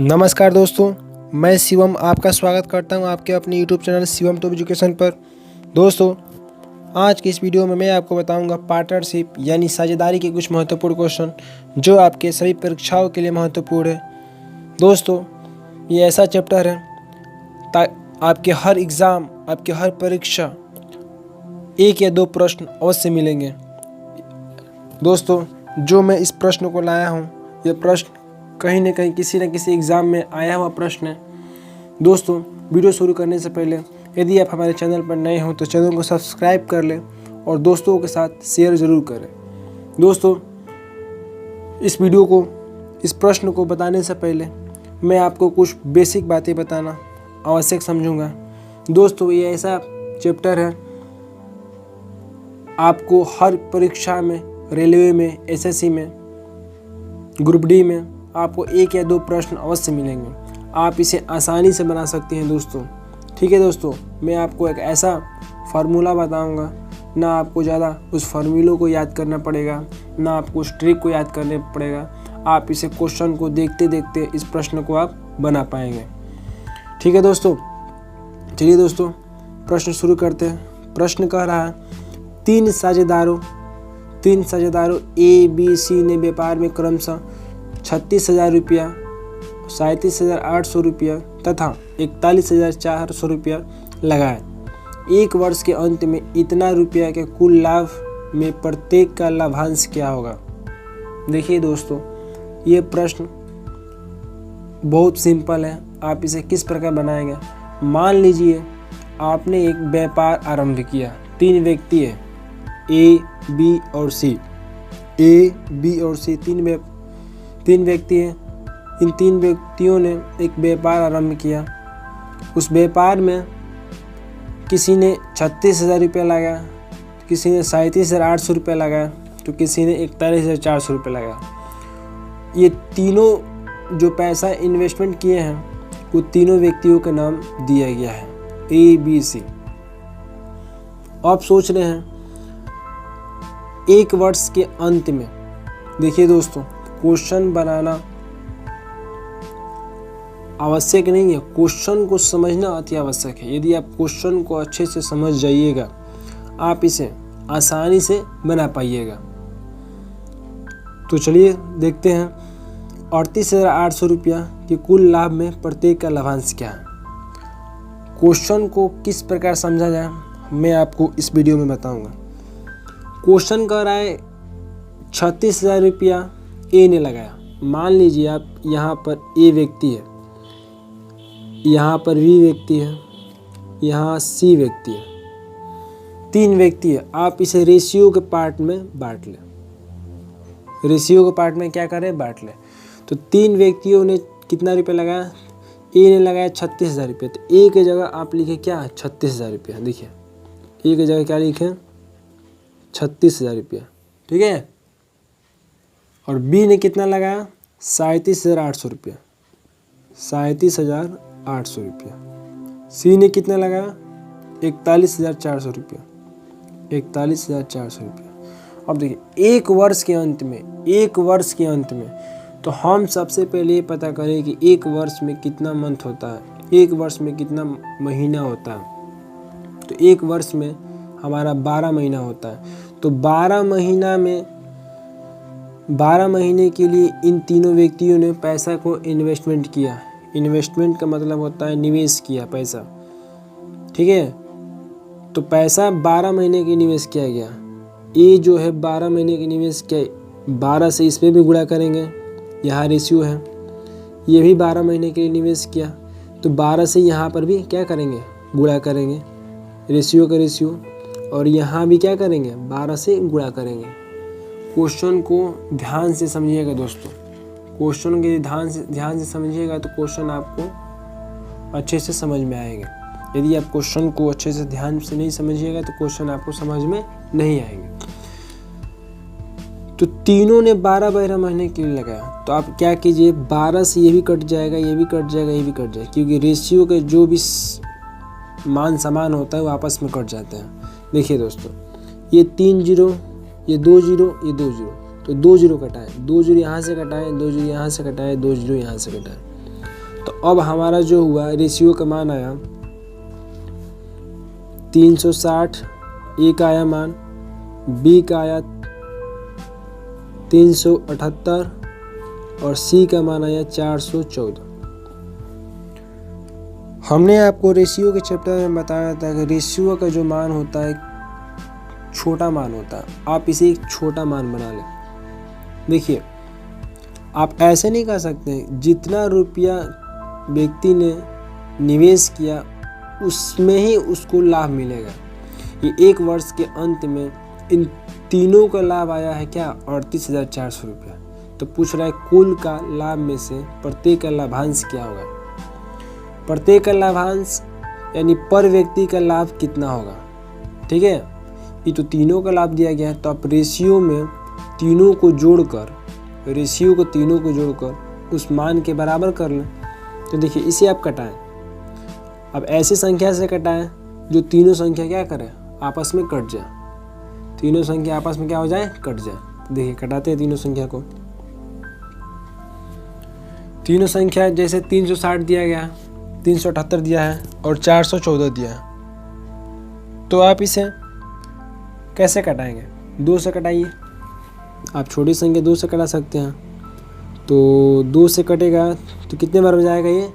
नमस्कार दोस्तों, मैं शिवम आपका स्वागत करता हूं आपके अपने YouTube channel Shivam top education पर। दोस्तों, आज की इस वीडियो में मैं आपको बताऊंगा पार्टनरशिप यानी साझेदारी के कुछ महत्वपूर्ण क्वेश्चन जो आपके सभी परीक्षाओं के लिए महत्वपूर्ण है। दोस्तों, ये ऐसा चैप्टर है आपके हर एग्ज़ाम, आपके हर परीक्षा 1 या 2 प्रश्न अवश्य मिलेंगे। दोस्तों, जो मैं इस प्रश्न को लाया हूँ, ये प्रश्न कहीं न कहीं किसी न किसी एग्ज़ाम में आया हुआ प्रश्न है। दोस्तों, वीडियो शुरू करने से पहले यदि आप हमारे चैनल पर नए हो तो चैनल को सब्सक्राइब कर लें और दोस्तों के साथ शेयर ज़रूर करें। दोस्तों, इस प्रश्न को बताने से पहले मैं आपको कुछ बेसिक बातें बताना आवश्यक समझूंगा। दोस्तों, ये ऐसा चैप्टर है आपको हर परीक्षा में, रेलवे में, एसएससी में, ग्रुप डी में आपको 1 या 2 प्रश्न अवश्य मिलेंगे। आप इसे आसानी से बना सकते हैं दोस्तों। ठीक है दोस्तों, मैं आपको एक ऐसा फार्मूला बताऊंगा, ना आपको ज़्यादा उस फार्मूलों को याद करना पड़ेगा, ना आपको उस ट्रिक को याद करना पड़ेगा। आप इसे क्वेश्चन को देखते देखते इस प्रश्न को आप बना पाएंगे। ठीक है दोस्तों, चलिए दोस्तों प्रश्न शुरू करते हैं। प्रश्न कह रहा है, तीन साझेदारों ए, बी, सी ने व्यापार में क्रमशः 36,000 रुपया, 37,800 रुपया तथा 41,400 रुपया लगाए। एक वर्ष के अंत में इतना रुपया के कुल लाभ में प्रत्येक का लाभांश क्या होगा? देखिए दोस्तों, ये प्रश्न बहुत सिंपल है। आप इसे किस प्रकार बनाएंगे? मान लीजिए आपने एक व्यापार आरंभ किया। 3 व्यक्ति है, ए, बी और सी। ए, बी और सी तीन व्यक्ति हैं। इन 3 व्यक्तियों ने एक व्यापार आरंभ किया। उस व्यापार में किसी ने 36,000 रुपया लगाया, किसी ने 37,800 रुपया लगाया, तो किसी ने 41,400 रुपया लगाया। ये तीनों जो पैसा इन्वेस्टमेंट किए हैं वो तीनों व्यक्तियों का नाम दिया गया है, ए, बी, सी। आप सोच रहे हैं एक वर्ष के अंत में, देखिए दोस्तों, क्वेश्चन बनाना आवश्यक नहीं है, क्वेश्चन को समझना अति आवश्यक है। यदि आप क्वेश्चन को अच्छे से समझ जाइएगा, आप इसे आसानी से बना पाइएगा। तो चलिए देखते हैं 38,800 रुपया के कुल लाभ में प्रत्येक का लाभांश क्या है। क्वेश्चन को किस प्रकार समझा जाए मैं आपको इस वीडियो में बताऊंगा। क्वेश्चन कह रहा है 36,000 रुपया ए ने लगाया। मान लीजिए आप यहाँ पर ए व्यक्ति है, यहाँ पर बी व्यक्ति है, यहाँ सी व्यक्ति है। 3 व्यक्ति है। आप इसे रेशियो के पार्ट में बांट लें। रेशियो के पार्ट में क्या करें? बांट लें। तो 3 व्यक्तियों ने कितना रुपया लगाया? ए ने लगाया 36,000 रुपये। तो ए की जगह आप लिखे क्या? 36,000 रुपया। देखिए, ए की जगह क्या लिखे? 36,000 रुपया। ठीक है। और बी ने कितना लगाया? 37,800 रुपया। 37,800 रुपया। सी ने कितना लगाया? 41,400 रुपया। 41,400 रुपया। अब देखिए, एक वर्ष के अंत में तो हम सबसे पहले ये पता करें कि एक वर्ष में कितना मंथ होता है, एक वर्ष में कितना महीना होता है। तो एक वर्ष में हमारा 12 महीना होता है। तो 12 महीने के लिए इन तीनों व्यक्तियों ने पैसा को इन्वेस्टमेंट किया। इन्वेस्टमेंट का मतलब होता है निवेश किया पैसा। ठीक है। तो पैसा 12 महीने के निवेश किया गया। ये जो है 12 महीने के निवेश किया, 12 से इस पर भी गुणा करेंगे, यहाँ रेशियो है। ये भी 12 महीने के लिए निवेश किया, तो 12 से यहाँ पर भी क्या करेंगे? गुणा करेंगे, रेशियो का रेशियो। और यहाँ भी क्या करेंगे? 12 से गुणा करेंगे। क्वेश्चन को ध्यान से समझिएगा दोस्तों। क्वेश्चन के ध्यान से समझिएगा तो क्वेश्चन आपको अच्छे से समझ में आएगा। यदि आप क्वेश्चन को अच्छे से ध्यान से नहीं समझिएगा तो क्वेश्चन आपको समझ में नहीं आएंगे। तो तीनों ने 12 महीने के लिए लगाया। तो आप क्या कीजिए, 12 से ये भी कट जाएगा, ये भी कट जाएगा, ये भी कट जाएगा, क्योंकि रेशियो के जो भी मान समान होता है वो आपस में कट जाते हैं। देखिए दोस्तों, ये 3 जीरो, ये 2 जीरो, ये 2 जीरो, तो 2 जीरो कटाएं, 2 जीरो यहाँ से कटाएं, 2 जीरो यहाँ से कटाएं, 2 जीरो यहाँ से कटाएं। तो अब हमारा जो हुआ रेशियो का मान आया 360, ए का आया मान, बी का आया 378 और सी का मान आया 414। हमने आपको रेशियो के चैप्टर में बताया था कि रेशियो का जो मान होता है छोटा मान होता है। आप इसे एक छोटा मान बना लें। देखिए, आप ऐसे नहीं कर सकते जितना रुपया व्यक्ति ने निवेश किया उसमें ही उसको लाभ मिलेगा। ये एक वर्ष के अंत में इन तीनों का लाभ आया है क्या, 38,400 रुपया। तो पूछ रहा है कुल का लाभ में से प्रत्येक का लाभांश क्या होगा। प्रत्येक का लाभांश यानी पर व्यक्ति का लाभ कितना होगा। ठीक है, ये तो तीनों का लाभ दिया गया है। तो आप रेशियो में तीनों को जोड़कर उस मान के बराबर कर लें। तो देखिए, इसे आप कटाएं। अब ऐसी संख्या से कटाएं जो तीनों संख्या क्या करें, आपस में कट जाए। तीनों संख्या आपस में क्या हो जाए, कट जाए। देखिए, कटाते हैं तीनों संख्या को। तीनों संख्या जैसे 360 दिया गया, 378 दिया है और 414 दिया है। तो आप इसे कैसे कटाएंगे, 2 से कटाइए। आप छोटी संख्या 2 से कटा सकते हैं। तो 2 से कटेगा तो कितने बार हो जाएगा ये,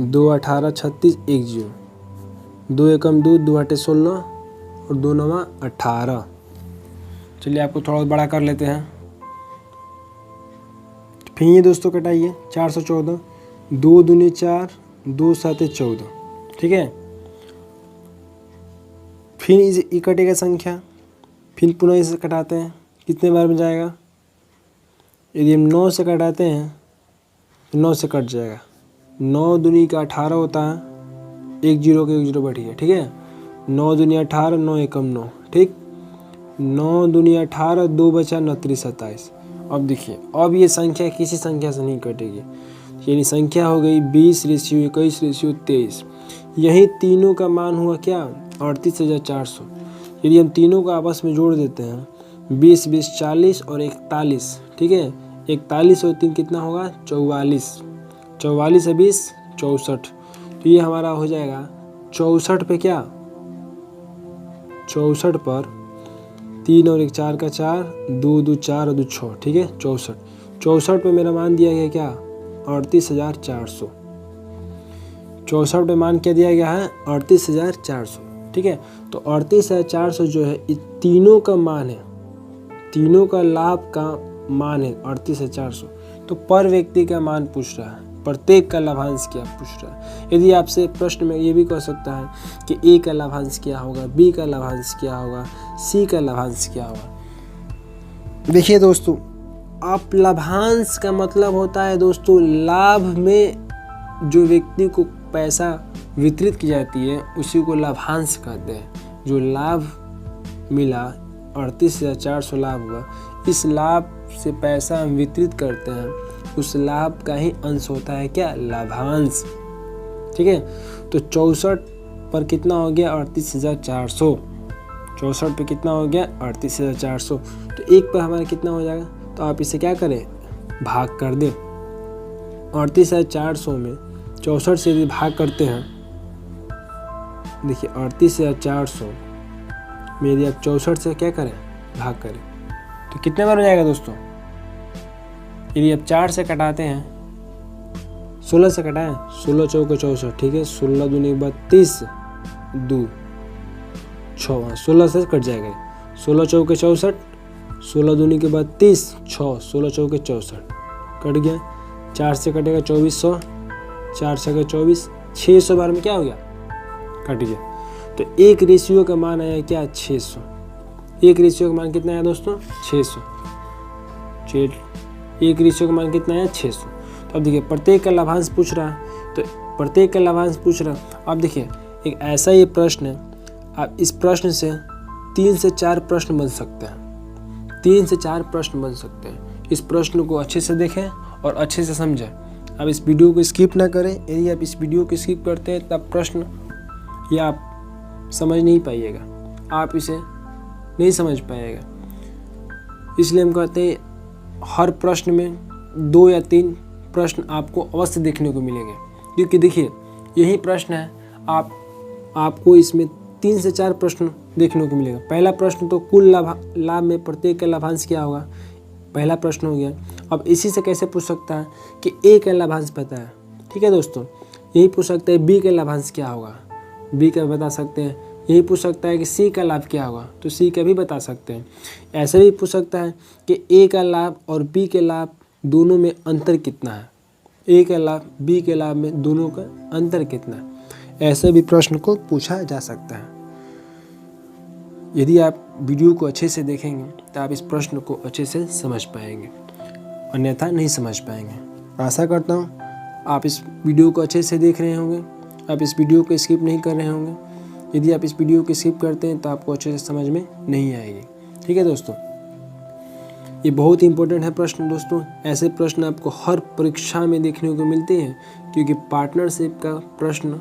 2 18 36 1 0, 2 एकम 2, 2 8 16 और 2 9 18। चलिए आपको थोड़ा बड़ा कर लेते हैं। फिर ये दोस्तों कटाइए, 414, 2 दूनी 4, 2 7 14। ठीक है, फिर इसे कटेगा संख्या, फिर पुनः इसे कटाते हैं। कितने बार में जाएगा, यदि हम 9 से कटाते हैं तो 9 से कट जाएगा। 9 दूनी का 18 होता है, 1 0 के 1 0 बैठ गया। ठीक है, 9 दूनी 18, 9 एकम 9। ठीक, 9 दूनी 18, 2 बचा 9 3 27। अब देखिए, अब ये संख्या किसी संख्या से नहीं कटेगी, यानी संख्या हो गई 20 रेशियो 21 रेशियो 23। यही तीनों का मान हुआ क्या, 38,400। यदि हम तीनों को आपस में जोड़ देते हैं, 20 20 40 और 41। ठीक है, 41 और 3 कितना होगा, 44। 44 से 20 64। तो ये हमारा हो जाएगा 64 पे क्या, 64 पर 3 और 1 4 का 4, 2 2 4 और 2 6। ठीक है, 64 पे मेरा मान दिया गया क्या, 38,400। 64 पे मान क्या दिया गया है, 38,400। ठीक है, तो 38,400 जो है ये तीनों का मान है, तीनों का लाभ का मान है 38,400। तो पर व्यक्ति का मान पूछ रहा है, प्रत्येक का लाभांश क्या पूछ रहा है। यदि आपसे प्रश्न में ये भी कह सकता है कि ए का लाभांश क्या होगा, बी का लाभांश क्या होगा, सी का लाभांश क्या होगा। देखिए दोस्तों, आप लाभांश का मतलब होता है दोस्तों लाभ में जो व्यक्ति को पैसा वितरित की जाती है उसी को लाभांश कहते हैं। जो लाभ मिला 38,400 लाभ हुआ, इस लाभ से पैसा हम वितरित करते हैं, उस लाभ का ही अंश होता है क्या, लाभांश। ठीक है, तो 64 पर कितना हो गया, 38,400। 64 पे कितना हो गया, 38,400। तो एक पर हमारा कितना हो जाएगा, तो आप इसे क्या करें, भाग कर दें। 38,400 में 64 से यदि भाग करते हैं, देखिए 38,400 में यदि आप 64 से क्या करें, भाग करें, तो कितने बार हो जाएगा दोस्तों। यदि आप 4 से कटाते हैं, 16 से कटाएं, 16 चौके 64। ठीक है, 16 दूनी 32, 2 6, 16 से कट जाएगा। 16 चौके 64, 16 दूनी के 32, 6, 16 चौके 64 कट गया। 4 से कटेगा 2400, 4 से 24, 600 बार में क्या हो गया, कट गया। तो एक रेशियो का मान आया क्या, 600। एक रेशियो का मान कितना आया दोस्तों, 600। एक रेशियो का मान कितना आया, 600। तो अब देखिए प्रत्येक का लाभांश पूछ रहा है, तो प्रत्येक का लाभांश पूछ रहा है। अब देखिए एक ऐसा ये प्रश्न है, आप इस प्रश्न से 3 से 4 प्रश्न बन सकते हैं। 3 से 4 प्रश्न बन सकते हैं। इस प्रश्न को अच्छे से देखें और अच्छे से समझें। आप इस वीडियो को स्किप ना करें। यदि आप इस वीडियो को स्किप करते हैं तब प्रश्न या आप समझ नहीं पाइएगा, आप इसे नहीं समझ पाइएगा। इसलिए हम कहते हैं हर प्रश्न में 2 या 3 प्रश्न आपको अवश्य देखने को मिलेंगे, क्योंकि देखिए यही प्रश्न है, आपको इसमें 3 से 4 प्रश्न देखने को मिलेगा। पहला प्रश्न तो कुल लाभ में प्रत्येक का लाभांश क्या होगा, पहला प्रश्न हो गया। अब इसी से कैसे पूछ सकता है कि ए का लाभांश पता है, ठीक है दोस्तों। यही पूछ सकते हैं बी का लाभांश क्या होगा, बी का बता सकते हैं। यही पूछ सकता है कि सी का लाभ क्या होगा, तो सी का भी बता सकते हैं। ऐसे भी पूछ सकता है कि ए का लाभ और बी के लाभ दोनों में अंतर कितना है, ए का लाभ बी के लाभ में दोनों का अंतर कितना है। ऐसे भी प्रश्न को पूछा जा सकता है। यदि आप वीडियो को अच्छे से देखेंगे तो आप इस प्रश्न को अच्छे से समझ पाएंगे, अन्यथा नहीं समझ पाएंगे। आशा करता हूँ आप इस वीडियो को अच्छे से देख रहे होंगे, आप इस वीडियो को स्किप नहीं कर रहे होंगे। यदि आप इस वीडियो को स्किप करते हैं तो आपको अच्छे से समझ में नहीं आएगी, ठीक है दोस्तों। ये बहुत इंपॉर्टेंट है प्रश्न दोस्तों। ऐसे प्रश्न आपको हर परीक्षा में देखने को मिलते हैं, क्योंकि पार्टनरशिप का प्रश्न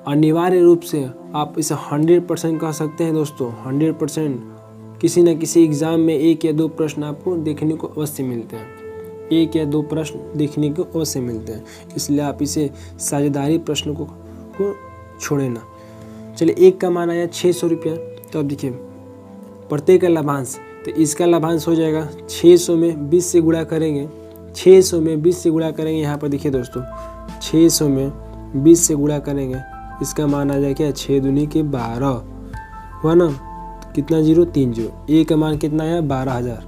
अनिवार्य रूप से आप इसे 100% कह सकते हैं दोस्तों। 100% किसी न किसी एग्ज़ाम में 1 या 2 प्रश्न आपको देखने को अवश्य मिलते हैं, 1 या 2 प्रश्न देखने को अवश्य मिलते हैं। इसलिए आप इसे साझेदारी प्रश्न को छोड़े ना। चलिए, 1 का मान आया 600 रुपया। तो अब देखिए प्रत्येक का लाभांश, तो इसका लाभांश हो जाएगा 600 में 20 से गुणा करेंगे, 600 में 20 से गुणा करेंगे। यहाँ पर देखिए दोस्तों 600 में 20 से गुणा करेंगे, इसका मान आ जाएगा 6 दूनी के 12 हुआ ना। कितना 0, 3 0। ए का मान कितना आया 12,000।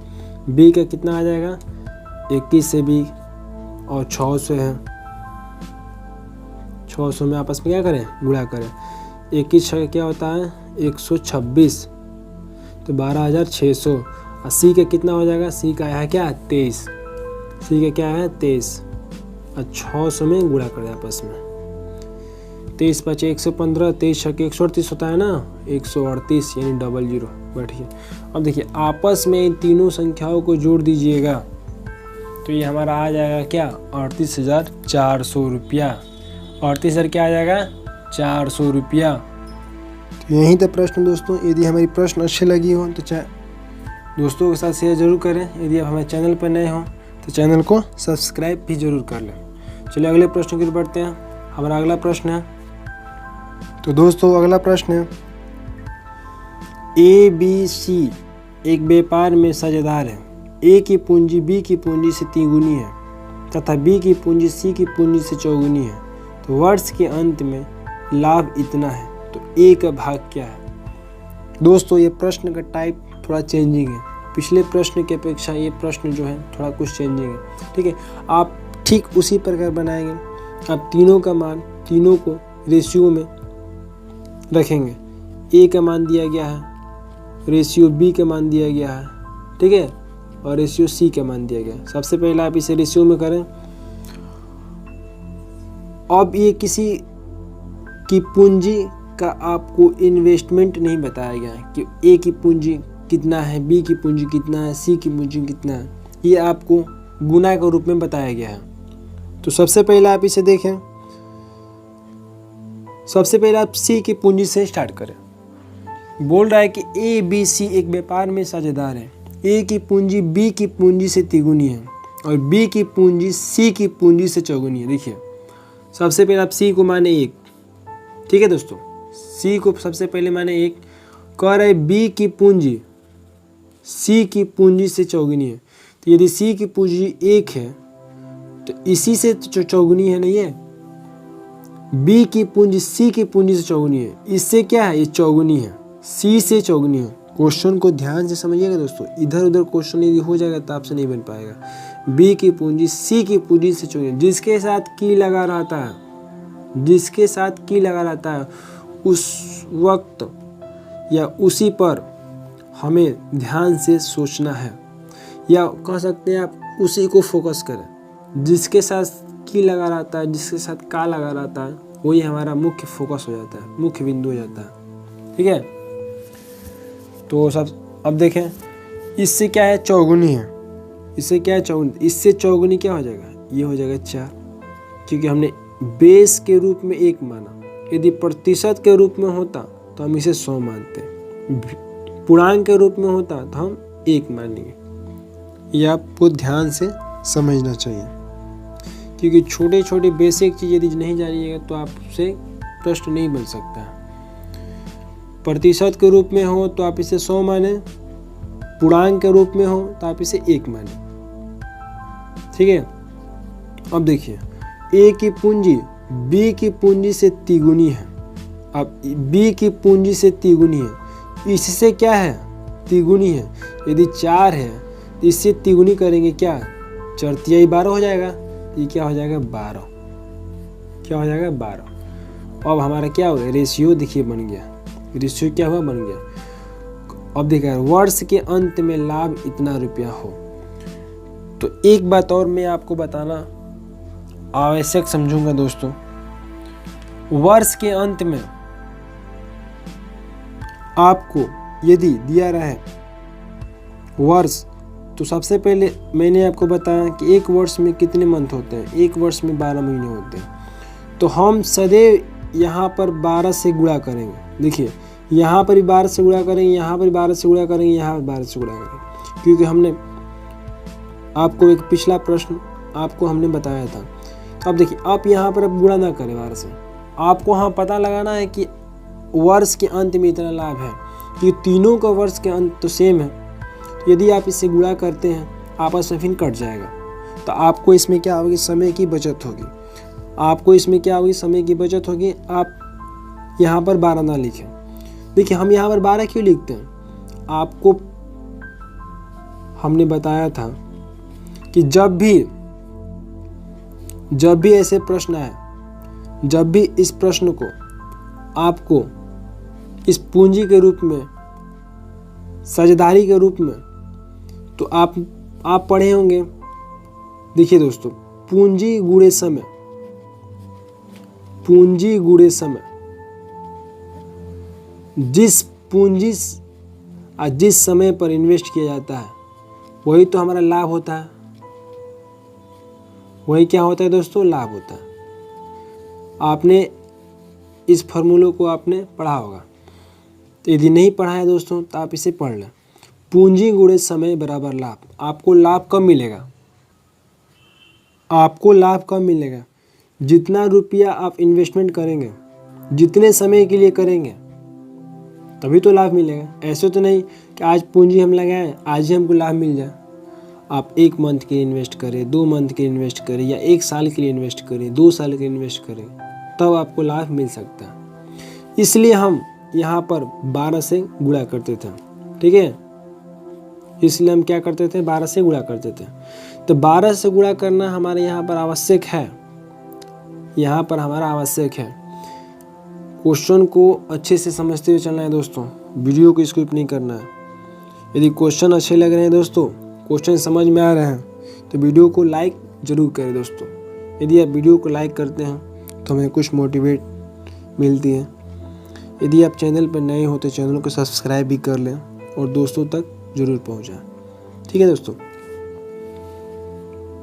बी का कितना आ जाएगा 21 से बी और 600 है, 600 में आपस में क्या करें, गुणा करें। 21 क्या होता है 126, तो 12,600। और सी का कितना हो जाएगा, सी का आया है क्या 23, सी का क्या है 23 और 600 में गुणा कर दे आपस में। 23 5 115, 23 6 138 होता है ना, 138 यानी 00। बैठिए, अब देखिए आपस में इन तीनों संख्याओं को जोड़ दीजिएगा तो ये हमारा आ जाएगा क्या 38,400 रुपया। 38,000 क्या आ जाएगा 400 रुपया। तो यही था प्रश्न दोस्तों। यदि हमारी प्रश्न अच्छे लगी हो तो दोस्तों के साथ शेयर जरूर करें। यदि आप हमारे चैनल पर नए हो तो चैनल को सब्सक्राइब भी जरूर कर लें। चलिए अगले प्रश्न की तरफ बढ़ते हैं। हमारा अगला प्रश्न है, तो दोस्तों अगला प्रश्न है, ABC एक व्यापार में साझेदार है। ए की पूंजी बी की पूंजी से 3 गुनी है तथा बी की पूंजी सी की पूंजी से 4 गुनी है। तो वर्ष के अंत में लाभ इतना है, तो ए का भाग क्या है। दोस्तों ये प्रश्न का टाइप थोड़ा चेंजिंग है, पिछले प्रश्न की अपेक्षा ये प्रश्न जो है थोड़ा कुछ चेंजिंग है, ठीक है। आप ठीक उसी प्रकार बनाएंगे। आप तीनों का मान, तीनों को रेशियो में रखेंगे। ए का मान दिया गया है, रेशियो बी का मान दिया गया है, ठीक है, और रेशियो सी का मान दिया गया है। सबसे पहले आप इसे रेशियो में करें। अब ये किसी की पूंजी का आपको इन्वेस्टमेंट नहीं बताया गया है कि ए की पूंजी कितना है, बी की पूंजी कितना है, सी की पूंजी कितना है। ये आपको गुना के रूप में बताया गया है। तो सबसे पहले आप इसे देखें। सबसे पहले आप सी की पूंजी से स्टार्ट करें। बोल रहा है कि ए बी सी एक व्यापार में साझेदार है। ए की पूंजी बी की पूंजी से 3 गुनी है और बी की पूंजी सी की पूंजी से 4 गुनी है। देखिए सबसे पहले आप सी को माने 1, ठीक है दोस्तों, सी को सबसे पहले माने 1। कह रहे बी की पूंजी सी की पूंजी से 4 गुनी है। तो यदि सी की पूंजी 1 है तो इसी से 4 गुनी है, नहीं है। बी की पूंजी सी की पूंजी से 4 गुनी है, इससे क्या है, ये 4 गुनी है, सी से 4 गुनी है। क्वेश्चन को ध्यान से समझिएगा दोस्तों, इधर उधर क्वेश्चन यदि हो जाएगा तो आपसे नहीं बन पाएगा। बी की पूंजी सी की पूंजी से 4 गुनी, जिसके साथ की लगा रहता है, जिसके साथ की लगा रहता है उस वक्त या उसी पर हमें ध्यान से सोचना है, या कह सकते हैं आप उसी को फोकस करें। जिसके साथ की लगा रहता है, जिसके साथ का लगा रहता है, वही हमारा मुख्य फोकस हो जाता है, मुख्य बिंदु हो जाता है, ठीक है। तो सब अब देखें, इससे क्या है 4 गुनी है, इससे क्या है 4 गुनी, इससे 4 गुनी क्या हो जाएगा, ये हो जाएगा 4, क्योंकि हमने बेस के रूप में 1 माना। यदि प्रतिशत के रूप में होता तो हम इसे 100 मानते, पूर्णांक के रूप में होता तो हम 1 मानेंगे। ये आपको ध्यान से समझना चाहिए। क्योंकि छोटे छोटे बेसिक चीज़ यदि नहीं जानिएगा तो आपसे प्रश्न नहीं बन सकता। प्रतिशत के रूप में हो तो आप इसे 100 माने, पूर्णांक के रूप में हो तो आप इसे 1 माने। ठीक है। अब देखिए, ए की पूंजी बी की पूंजी से तिगुनी है। अब बी की पूंजी से तिगुनी है, इससे क्या है, तिगुनी है। यदि 4 है तो इससे तिगुनी करेंगे, क्या 4 तिहाई 12 हो जाएगा। ये क्या हो जाएगा, 12। क्या हो जाएगा, 12। अब हमारा क्या हो गया, रेशियो देखिए बन गया। रेशियो क्या हुआ, बन गया। अब देखिए, वर्ष के अंत में लाभ इतना रुपया हो। तो एक बात और मैं आपको बताना आवश्यक समझूंगा दोस्तों, वर्ष के अंत में आपको यदि दिया रहा है वर्ष, तो सबसे पहले मैंने आपको बताया कि एक वर्ष में कितने मंथ होते हैं, एक वर्ष में 12 महीने होते हैं। तो हम सदैव यहाँ पर 12 से गुणा करेंगे। देखिए, यहाँ पर भी 12 से गुणा करेंगे, यहाँ पर भी 12 से गुणा करेंगे, यहाँ पर 12 से गुणा करेंगे, क्योंकि हमने आपको एक पिछला प्रश्न आपको हमने बताया था। तो अब देखिए, आप यहाँ पर अब गुणा ना करें 12 से, आपको हाँ पता लगाना है कि वर्ष के अंत में इतना लाभ है, कि तीनों का वर्ष के अंत तो सेम है। तो यदि आप इससे गुणा करते हैं आपस में फिर कट जाएगा, तो आपको इसमें क्या होगी, समय की बचत होगी। आपको इसमें क्या होगी, समय की बचत होगी। आप यहाँ पर 12 ना लिखें। देखिए, हम यहाँ पर 12 क्यों लिखते हैं, आपको हमने बताया था कि जब भी ऐसे प्रश्न आए, जब भी इस प्रश्न को आपको इस पूंजी के रूप में, साझेदारी के रूप में, तो आप पढ़े होंगे। देखिए दोस्तों, पूंजी गुणे समय, पूंजी गुणे समय, जिस पूंजी जिस समय पर इन्वेस्ट किया जाता है वही तो हमारा लाभ होता है। वही क्या होता है दोस्तों, लाभ होता है। आपने इस फॉर्मूले को आपने पढ़ा होगा, तो यदि नहीं पढ़ा है दोस्तों तो आप इसे पढ़ लें। पूंजी गुणे समय बराबर लाभ। आपको लाभ कब मिलेगा, आपको लाभ कब मिलेगा, जितना रुपया आप इन्वेस्टमेंट करेंगे, जितने समय के लिए करेंगे, तभी तो लाभ मिलेगा। ऐसे तो नहीं कि आज पूंजी हम लगाएं आज ही हमको लाभ मिल जाए। आप 1 मंथ के लिए इन्वेस्ट करें, 2 मंथ के लिए इन्वेस्ट करें, या 1 साल के लिए इन्वेस्ट करें, 2 साल के लिए इन्वेस्ट करें, तब आपको लाभ मिल सकता है। इसलिए हम यहाँ पर 12 से गुणा करते थे। ठीक है, इसलिए हम क्या करते थे, 12 से गुणा करते थे। तो 12 से गुणा करना हमारे यहाँ पर आवश्यक है, यहाँ पर हमारा आवश्यक है। क्वेश्चन को अच्छे से समझते हुए चलना है दोस्तों, वीडियो को स्किप नहीं करना है। यदि क्वेश्चन अच्छे लग रहे हैं दोस्तों, क्वेश्चन समझ में आ रहे हैं, तो वीडियो को लाइक जरूर करें दोस्तों। यदि आप वीडियो को लाइक करते हैं तो हमें कुछ मोटिवेट मिलती है। यदि आप चैनल पर नए हो तो चैनल को सब्सक्राइब भी कर लें और दोस्तों तक जरूर पहुंचाएं। ठीक है दोस्तों,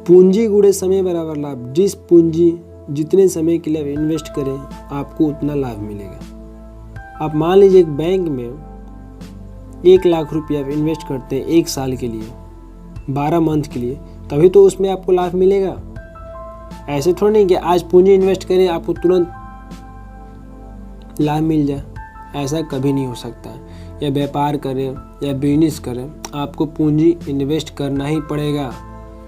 पूंजी गुणे समय बराबर लाभ। जिस पूंजी जितने समय के लिए आप इन्वेस्ट करें आपको उतना लाभ मिलेगा। आप मान लीजिए एक बैंक में 1 लाख रुपया आप इन्वेस्ट करते हैं 1 साल के लिए, 12 मंथ के लिए, तभी तो उसमें आपको लाभ मिलेगा। ऐसे थोड़ा नहीं कि आज पूंजी इन्वेस्ट करें आपको तुरंत लाभ मिल जाए, ऐसा कभी नहीं हो सकता। या व्यापार करें या बिजनेस करें, आपको पूंजी इन्वेस्ट करना ही पड़ेगा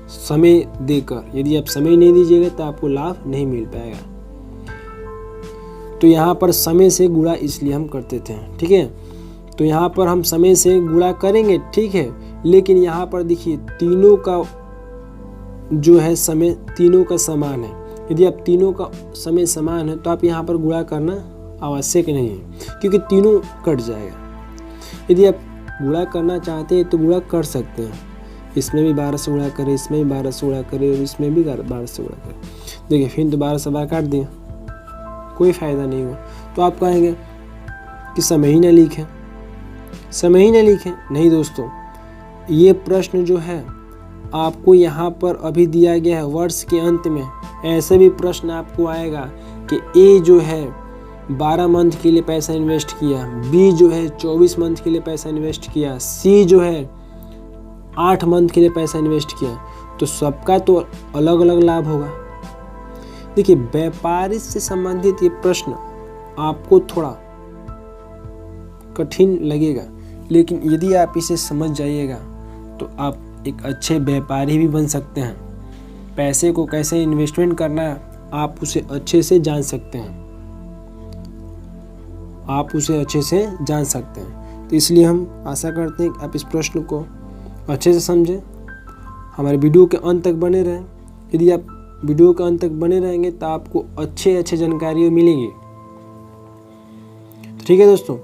समय देकर। यदि आप समय नहीं दीजिएगा तो आपको लाभ नहीं मिल पाएगा। तो यहाँ पर समय से गुणा इसलिए हम करते थे। ठीक है, तो यहाँ पर हम समय से गुणा करेंगे, ठीक है, लेकिन यहाँ पर देखिए तीनों का जो है समय तीनों का समान है। यदि आप तीनों का समय समान है तो आप यहाँ पर गुणा करना आवश्यक नहीं है, क्योंकि तीनों कट जाएगा। यदि आप गुणा करना चाहते हैं तो गुणा कर सकते हैं, इसमें भी 12 से गुणा करें, इसमें भी 12 से गुणा करें और इसमें भी 12 से गुणा करें। देखिए फिर तो 12 से 12 काट दिए, कोई फ़ायदा नहीं हुआ। तो आप कहेंगे कि समय ही ना लिखें, समय ही ना लिखें। नहीं दोस्तों, ये प्रश्न जो है आपको यहाँ पर अभी दिया गया है वर्ष के अंत में। ऐसे भी प्रश्न आपको आएगा कि ए जो है 12 मंथ के लिए पैसा इन्वेस्ट किया, बी जो है 24 मंथ के लिए पैसा इन्वेस्ट किया, सी जो है 8 मंथ के लिए पैसा इन्वेस्ट किया। तो सबका तो अलग अलग लाभ होगा, देखिए, व्यापार से संबंधित ये प्रश्न आपको थोड़ा कठिन लगेगा, लेकिन यदि आप इसे समझ जाइएगा तो आप एक अच्छे व्यापारी भी बन सकते हैं। पैसे को कैसे इन्वेस्टमेंट करना है आप उसे अच्छे से जान सकते हैं, आप उसे अच्छे से जान सकते हैं। तो इसलिए हम आशा करते हैं कि आप इस प्रश्न को अच्छे से समझें, हमारे वीडियो के अंत तक बने रहें। यदि आप वीडियो के अंत तक बने रहेंगे तो आपको अच्छे जानकारियाँ मिलेंगी। तो ठीक है दोस्तों,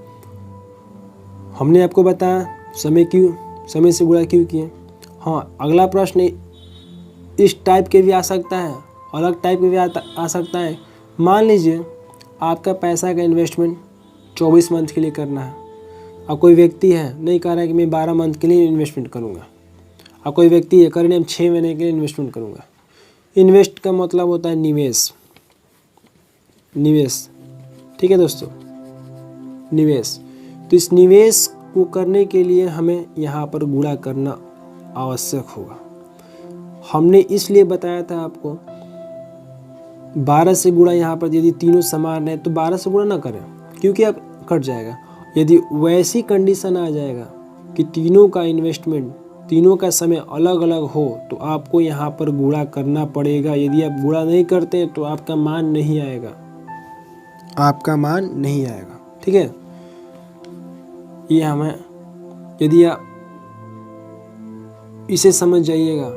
हमने आपको बताया समय से गुणा क्यों किए। हाँ, अगला प्रश्न इस टाइप के भी आ सकता है, अलग टाइप के भी आ सकता है। मान लीजिए आपका पैसा का इन्वेस्टमेंट 24 मंथ के लिए करना है, और कोई व्यक्ति है नहीं कह रहा है कि मैं 12 मंथ के लिए इन्वेस्टमेंट करूँगा, और कोई व्यक्ति है कर रहे हैं 6 महीने के लिए इन्वेस्टमेंट करूँगा। इन्वेस्ट का मतलब होता है निवेश, ठीक है दोस्तों, निवेश। तो इस निवेश को करने के लिए हमें यहाँ पर गुणा करना आवश्यक होगा। हमने इसलिए बताया था आपको 12 से गुणा, यहाँ पर यदि तीनों समान है तो 12 से गुणा ना करें, क्योंकि अब कट जाएगा। यदि वैसी कंडीशन आ जाएगा कि तीनों का इन्वेस्टमेंट, तीनों का समय अलग अलग हो, तो आपको यहाँ पर गुणा करना पड़ेगा। यदि आप गुणा नहीं करते हैं तो आपका मान नहीं आएगा, ठीक है। ये हमें, यदि आप इसे समझ जाइएगा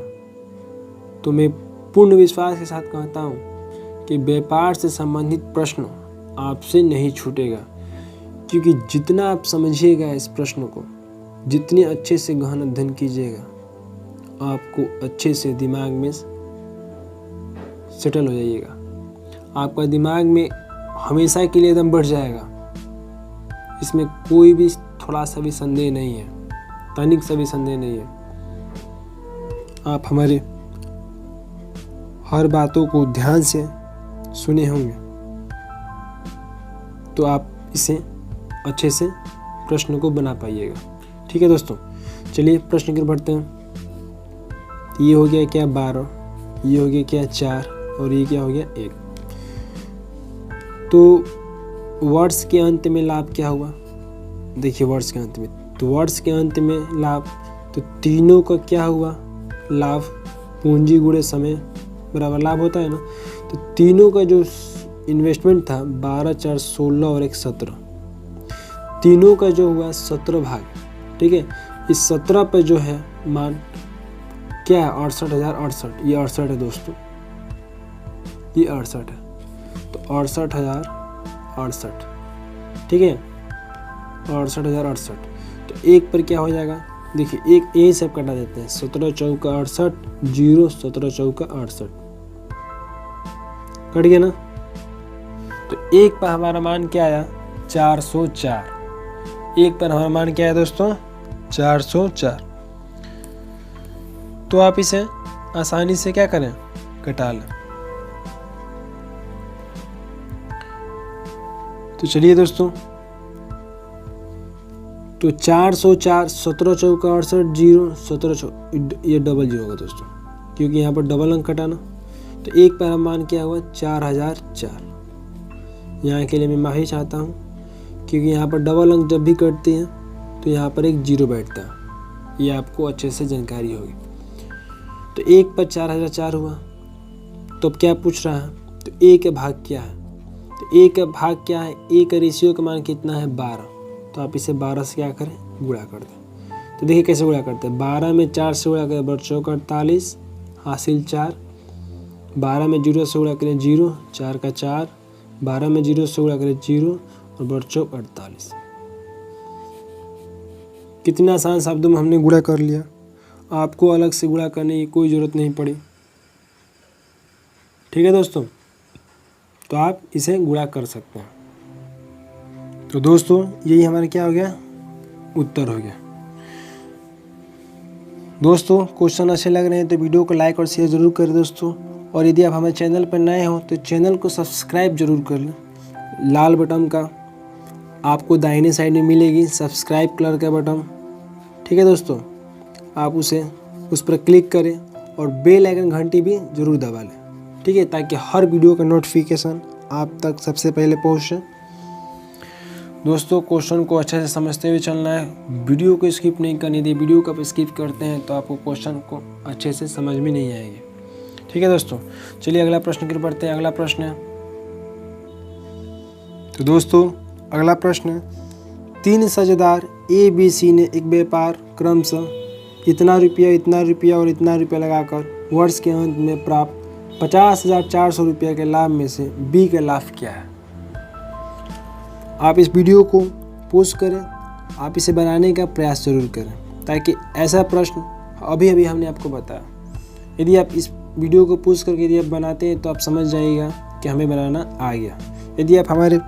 तो मैं पूर्ण विश्वास के साथ कहता हूँ कि व्यापार से संबंधित प्रश्न आपसे नहीं छूटेगा, क्योंकि जितना आप समझिएगा इस प्रश्न को, जितने अच्छे से गहन अध्ययन कीजिएगा, आपको अच्छे से दिमाग में सेटल हो जाइएगा, आपका दिमाग में हमेशा के लिए एकदम बढ़ जाएगा। इसमें कोई भी थोड़ा सा भी संदेह नहीं है, तनिक सा भी संदेह नहीं है। आप हमारे हर बातों को ध्यान से सुने होंगे, तो आप इसे अच्छे से प्रश्न को बना पाइएगा। ठीक है दोस्तों, चलिए प्रश्न की ओर बढ़ते हैं। ये हो गया क्या 12, ये हो गया क्या 4, और ये क्या हो गया 1। तो वर्ष के अंत में लाभ क्या हुआ? देखिए वर्ष के अंत में, तो वर्ष के अंत में लाभ, तो तीनों का क्या हुआ लाभ? पूंजी गुणे समय बराबर लाभ होता है ना। तो तीनों का जो इन्वेस्टमेंट था 12, 4, 16 और 1, 17, तीनों का जो हुआ 17 भाग, ठीक है। इस 17 पे जो है मान क्या है 68,068, ये 68 है दोस्तों, ये 68 है। तो 68,068, ठीक है, 68,068। तो एक पर क्या हो जाएगा? देखिए एक ए सब कटा देते हैं, 17 चौका 68, 0, 17 चौका 68, कट गया ना। तो एक पर हमारा मान क्या आया? 404। एक पर हमारा मान क्या है दोस्तों? 404। तो आप इसे आसानी से क्या करें? घटा लें। तो चलिए दोस्तों, तो 404, 17 चौका 68, 0, 17 चौका, ये डबल 0 होगा दोस्तों, क्योंकि यहाँ पर डबल अंक कटाना। तो एक पर हम मान क्या हुआ? 4004। यहाँ के लिए मैं माफ़ी चाहता हूँ, क्योंकि यहाँ पर डबल अंक जब भी कटते हैं तो यहाँ पर एक 0 बैठता है, ये आपको अच्छे से जानकारी होगी। तो एक पर 4004 हुआ, तो अब क्या पूछ रहा है? तो ए का भाग क्या है? तो ए का भाग क्या है? ए का रेशियो का मान कितना है? 12। तो आप इसे 12 से क्या करें? गुणा कर दें। तो देखिए कैसे गुणा करते हैं। 12 में 4 से गुणा करें, बच्चों का 48 हासिल 4। 12 में 0 से गुणा करें 0, 4 का 4। 12 में 0 से गुणा करें 0 और बच्चों 48। कितना आसान शब्दों में हमने गुणा कर लिया, आपको अलग से गुणा करने की कोई ज़रूरत नहीं पड़ी। ठीक है दोस्तों, तो आप इसे गुणा कर सकते हैं। तो दोस्तों यही हमारा क्या हो गया? उत्तर हो गया। दोस्तों क्वेश्चन अच्छे लग रहे हैं तो वीडियो को लाइक और शेयर ज़रूर करें दोस्तों, और यदि आप हमारे चैनल पर नए हो तो चैनल को सब्सक्राइब जरूर कर लें। लाल बटन का आपको दाहिने साइड में मिलेगी सब्सक्राइब कलर का बटन, ठीक है दोस्तों, आप उस पर क्लिक करें और बेल आइकन घंटी भी ज़रूर दबा लें। ठीक है, ताकि हर वीडियो का नोटिफिकेशन आप तक सबसे पहले पहुँचे। दोस्तों क्वेश्चन को अच्छे से समझते हुए चलना है, वीडियो को स्किप नहीं करनी थी। वीडियो को आप स्किप करते हैं तो आपको क्वेश्चन को अच्छे से समझ में नहीं आएगी। ठीक है दोस्तों, चलिए अगला प्रश्न की पढ़ते हैं। अगला प्रश्न है, तो दोस्तों अगला प्रश्न है, 3 साझेदार ABC ने एक व्यापार क्रमशः इतना रुपया और इतना रुपया लगाकर वर्ष के अंत में प्राप्त 50,400 रुपये के लाभ में से B का लाभ क्या है। आप इस वीडियो को पोस्ट करें, आप इसे बनाने का प्रयास जरूर करें, ताकि ऐसा प्रश्न अभी हमने आपको बताया, यदि आप इस वीडियो को पोस्ट करके यदि आप बनाते हैं तो आप समझ जाइएगा कि हमें बनाना आ गया। यदि आप हमारे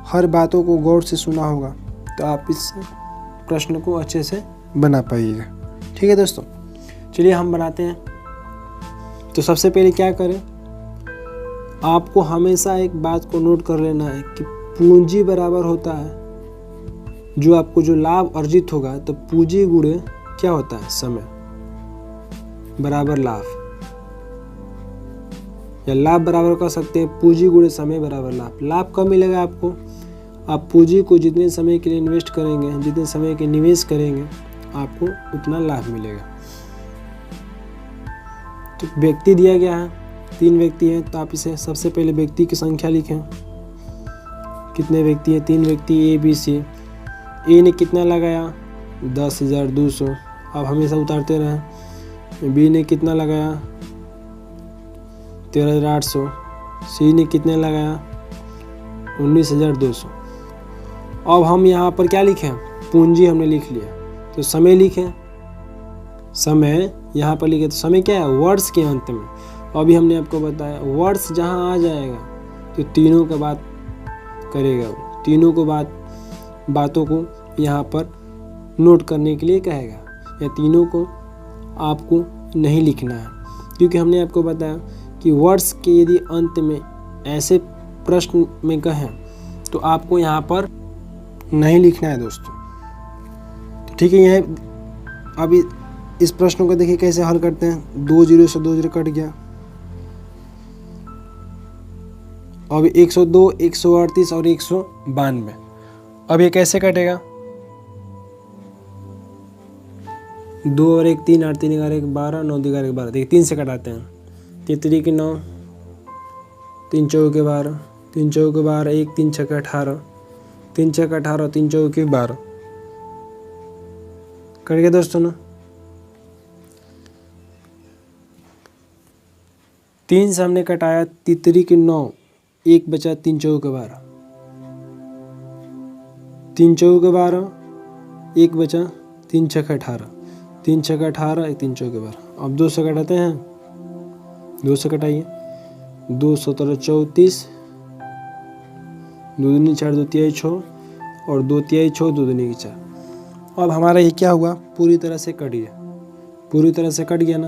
हर बातों को गौर से सुना होगा तो आप इस प्रश्न को अच्छे से बना पाइएगा। ठीक है दोस्तों, चलिए हम बनाते हैं। तो सबसे पहले क्या करें, आपको हमेशा एक बात को नोट कर लेना है कि पूंजी बराबर होता है जो लाभ अर्जित होगा, तो पूंजी गुणे क्या होता है, समय बराबर लाभ, या लाभ बराबर कर सकते हैं पूंजी गुणे समय बराबर लाभ। लाभ कब मिलेगा आपको, आप पूंजी को जितने समय के लिए इन्वेस्ट करेंगे, जितने समय के निवेश करेंगे, आपको उतना लाभ मिलेगा। तो व्यक्ति दिया गया है, 3 व्यक्ति हैं, तो आप इसे सबसे पहले व्यक्ति की संख्या लिखें। कितने व्यक्ति हैं, 3 व्यक्ति ABC। A ने कितना लगाया 10,200, आप हमेशा उतारते रहें। B ने कितना लगाया 13,800। C ने कितने लगाया 19,200। अब हम यहाँ पर क्या लिखें, पूंजी हमने लिख लिया, तो समय लिखें। समय यहाँ पर लिखे तो समय क्या है, वर्ष के अंत में। अभी हमने आपको बताया वर्ष जहाँ आ जाएगा तो तीनों का बात करेगा, तीनों को बातों को यहाँ पर नोट करने के लिए कहेगा, या तीनों को आपको नहीं लिखना है, क्योंकि हमने आपको बताया कि वर्ष के यदि अंत में ऐसे प्रश्न में कहें तो आपको यहाँ पर नहीं लिखना है दोस्तों। तो ठीक है, यह अभी इस प्रश्न को देखिए कैसे हल करते हैं। 2 0 से 2 0 कट गया। अब 102, 138 और 192, अब ये कैसे कटेगा, 2 और 1 3, 8 3 11 1 12, 9 11 12। देखिए 3 से कटाते हैं, 3 3 के 9, 3 4 के 12, 3 4 के 12, 1 3 6 के 18, 3 6 के 18, 3 4 के 12 कट गया दोस्तों ना। 3 से हमने कटाया 3 के 9, 1 बचा 3 4 के 12, 3 4 के 12, 1 बचा 3 6 के 18, 3 6 के 18, 3 4 के 12। अब 2 से कटाते हैं, 2 से कटाइए, 2 17 34, 2 दूनी 4, 2 तिहाई 6 और 2 तिहाई 6, 2 दूनी 4। अब हमारा ये क्या हुआ, पूरी तरह से कट गया, पूरी तरह से कट गया ना।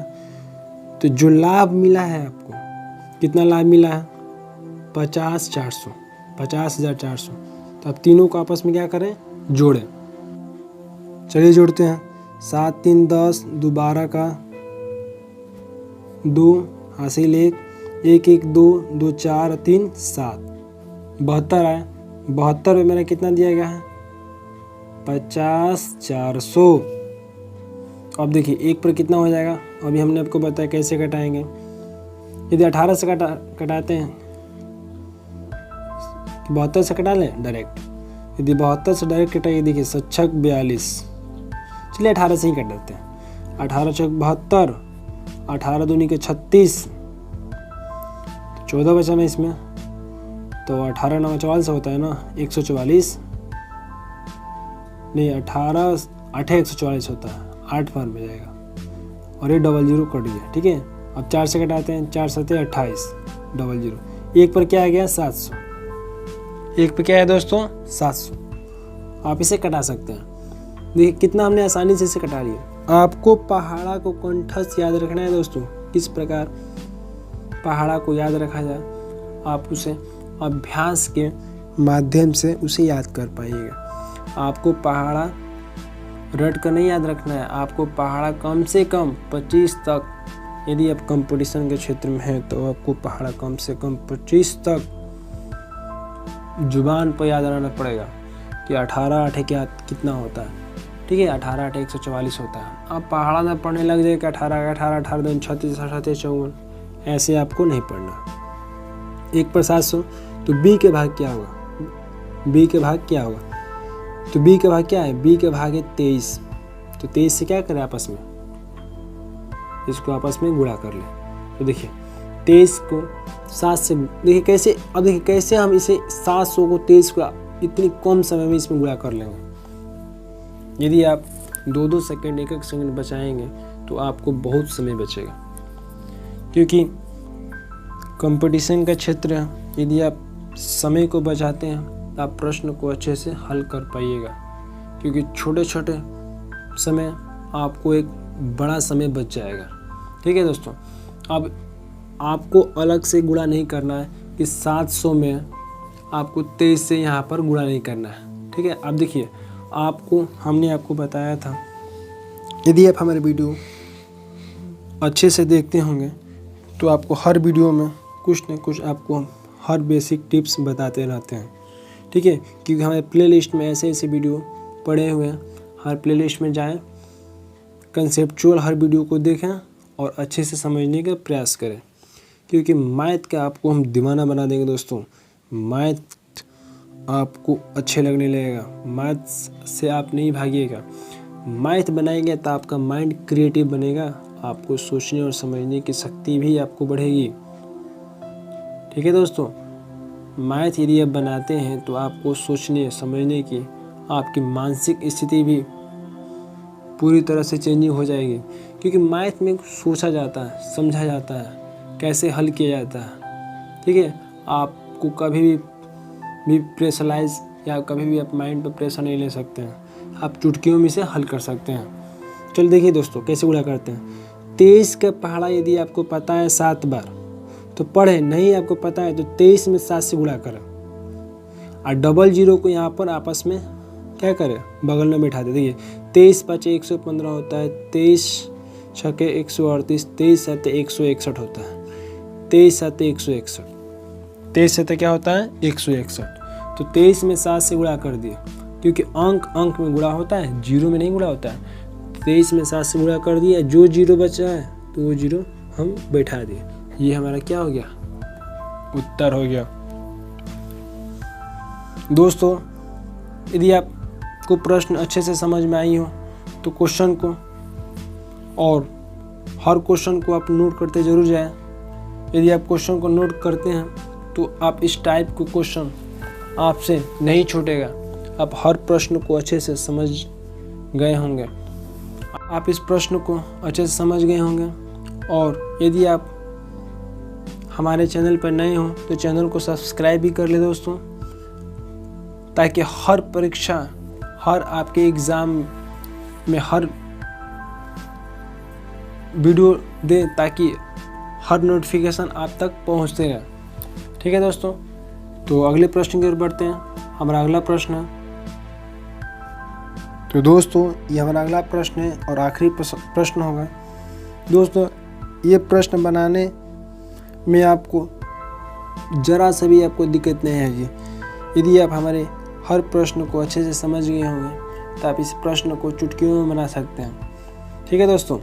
तो जो लाभ मिला है आपको, कितना लाभ मिला है 50,400, 50,400। तो अब तीनों को आपस में क्या करें, जोड़ें। चलिए जोड़ते हैं। 7 3 10, 2 12 का 2 हासिल 1, 1 1 2, 2 4 3 7, 72 आया। 72 में मेरा कितना दिया गया है 50,400। अब देखिए 1 पर कितना हो जाएगा, अभी हमने आपको बताया कैसे कटाएंगे। यदि 18 से कटाते हैं, 72 से कटा लें डायरेक्ट। यदि 72 से डायरेक्ट कटाइए, देखिए 7 42, चलिए 18 से ही कट देते हैं। 18 चौक 72, 18 दूनी के 36, 14 बचा ना इसमें, तो 18 9 44 होता है ना, 144 नहीं, 18 8 144 होता है, 8 बार में जाएगा और ये 00 कट गया। ठीक है, अब 4 से कटाते हैं, 4 7 28, 00। 1 पर क्या आ गया 700, 1 पर क्या है दोस्तों 700। आप इसे कटा सकते हैं। देखिए कितना हमने आसानी से इसे कटा लिया। आपको पहाड़ा को कंठस्थ याद रखना है दोस्तों। किस प्रकार पहाड़ा को याद रखा जाए, आप उसे अभ्यास के माध्यम से उसे याद कर पाइएगा। आपको पहाड़ा रट कर नहीं याद रखना है, आपको पहाड़ा कम से कम 25 तक यदि आप कंपटीशन के क्षेत्र में हैं तो आपको पहाड़ा कम से कम 25 तक जुबान पर याद रहना पड़ेगा कि 18 8 क्या कितना होता है। ठीक है, 18 8 144 होता है। आप पहाड़ा में पढ़ने लग जाए कि 18 18 18 2 36 38 54, ऐसे आपको नहीं पढ़ना। 1 पर 700 तो b के भाग क्या होगा, b के भाग क्या होगा, तो b के भाग क्या है, b के भाग है 23। तो 23 से क्या करें आपस में, इसको आपस में गुणा कर ले। तो देखिए 23 को 7 से, देखिए कैसे, अब देखिए कैसे हम इसे 700 को 23 को इतनी कम समय में इसमें गुणा कर लेंगे। यदि आप 2-2 सेकंड 1-1 सेकंड बचाएंगे तो आपको बहुत समय बचेगा, क्योंकि कंपटीशन का क्षेत्र है। यदि आप समय को बचाते हैं तो आप प्रश्न को अच्छे से हल कर पाइएगा, क्योंकि छोटे छोटे समय आपको एक बड़ा समय बच जाएगा। ठीक है दोस्तों, अब आपको अलग से गुणा नहीं करना है कि 700 में आपको 23 से यहाँ पर गुणा नहीं करना है। ठीक है, अब देखिए हमने आपको बताया था, यदि आप हमारे वीडियो अच्छे से देखते होंगे तो आपको हर वीडियो में कुछ न कुछ आपको हर बेसिक टिप्स बताते रहते हैं। ठीक है, क्योंकि हमारे प्लेलिस्ट में ऐसे ऐसे वीडियो पड़े हुए हैं। हर प्लेलिस्ट में जाएं, कंसेप्चुअल हर वीडियो को देखें और अच्छे से समझने का प्रयास करें, क्योंकि मैथ का आपको हम दीवाना बना देंगे दोस्तों। मैथ आपको अच्छे लगने लगेगा, मैथ से आप नहीं भागिएगा। मैथ बनाएंगे तो आपका माइंड क्रिएटिव बनेगा, आपको सोचने और समझने की शक्ति भी आपको बढ़ेगी। ठीक है दोस्तों, मैथ यदि आप बनाते हैं तो आपको सोचने समझने की आपकी मानसिक स्थिति भी पूरी तरह से चेंजिंग हो जाएगी, क्योंकि मैथ में सोचा जाता है, समझा जाता है, कैसे हल किया जाता है। ठीक है, आपको कभी भी प्रेशराइज या कभी भी आप माइंड पर प्रेशर नहीं ले सकते हैं, आप चुटकियों में से हल कर सकते हैं। चलो देखिए दोस्तों कैसे गुणा करते हैं। 23 का पहाड़ा यदि आपको पता है 7 बार तो पढ़े, नहीं आपको पता है तो 23 में 7 से गुणा करें और डबल जीरो को यहाँ पर आपस में क्या करें, बगल में बैठा दे। देखिए 23 5 115 होता है, 23 6 138, 23 7 161 होता है, 23 7 161, 23 7 क्या होता है 161। तो 23 में 7 से गुणा कर दिए, क्योंकि अंक में गुणा होता है, जीरो में नहीं गुणा होता है। 23 में 7 से गुणा कर दिया, जो जीरो बचा है तो वो जीरो हम बैठा दिए। ये हमारा क्या हो गया, उत्तर हो गया। दोस्तों यदि आपको प्रश्न अच्छे से समझ में आई हो तो क्वेश्चन को और हर क्वेश्चन को आप नोट करते जरूर जाएं। यदि आप क्वेश्चन को नोट करते हैं तो आप इस टाइप को क्वेश्चन आपसे नहीं छूटेगा, आप हर प्रश्न को अच्छे से समझ गए होंगे, आप इस प्रश्न को अच्छे से समझ गए होंगे। और यदि आप हमारे चैनल पर नए हो तो चैनल को सब्सक्राइब भी कर ले दोस्तों, ताकि हर परीक्षा, हर आपके एग्ज़ाम में हर वीडियो दे, ताकि हर नोटिफिकेशन आप तक पहुंचते रहे। ठीक है दोस्तों, तो अगले प्रश्न की ओर बढ़ते हैं। हमारा अगला प्रश्न है, तो दोस्तों ये हमारा अगला प्रश्न है और आखिरी प्रश्न होगा। दोस्तों ये प्रश्न बनाने में आपको ज़रा सा भी आपको दिक्कत नहीं आएगी। यदि आप हमारे हर प्रश्न को अच्छे से समझ गए होंगे तो आप इस प्रश्न को चुटकियों में बना सकते हैं। ठीक है दोस्तों,